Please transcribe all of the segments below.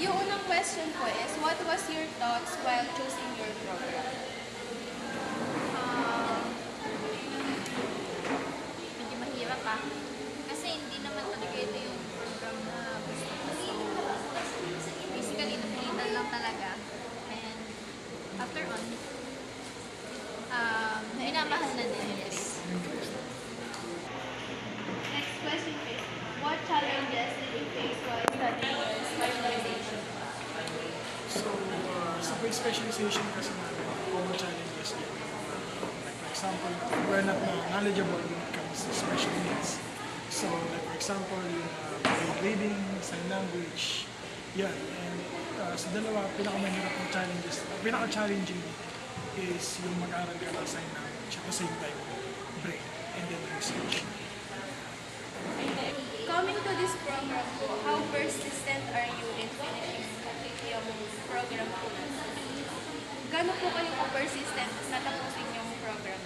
Yung unang question po is, what was your thoughts while choosing your program? Um, Medyo mahirap kasi hindi naman talaga ito yung program na gusto ko. So, basically, napilitan lang talaga. And after on, minamahal na din, yes. Next question is, what challenges did you face while studying your specialization? So, sa pre specialization kasi natin, common challenges din. Like for example, we're not knowledgeable when it comes to special needs. So, like for example, yung grade reading, sign language, yan. And sa dalawa, pinakamahirap ng challenges, pinaka-challenging is yung mag-aral ka ng sign language at the same time, brain, and then research. Coming to this program po, how persistent are you in finishing yung program po? Gano'n po kayo ka-persistent na tapusin yung program?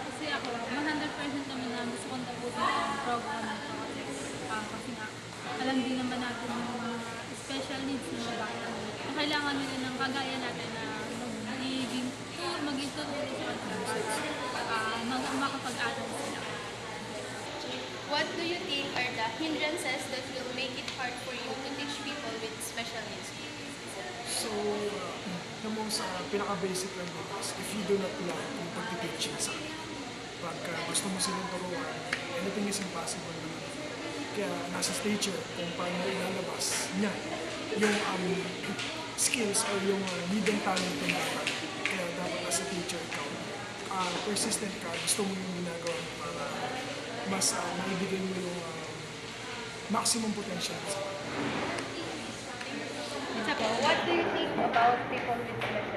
Kasi ako, 100% naman na gusto kong tapusin yung program na ito. Kasi nga, alam din naman natin yung mga special needs ng mga bata. Na kailangan nila ng kagaya natin na mag-ituro sa kanila para makapag-aral sila. What do you think are the hindrances that will make it hard for you to teach people with special needs? So, the most pinaka-basic lang din is if you do not love kung pag-teaching sa kanila. Pagka gusto mo silang turuan, anything is impossible naman. Kaya nasa teacher kung paano ilalabas niya yung skills or yung hidden talent ng bata. Kaya dapat as a teacher ikaw, persistent ka, gusto mo yung ginagawa mo para mas maibigay mo yung maximum potential sa bata. What do you think about people with special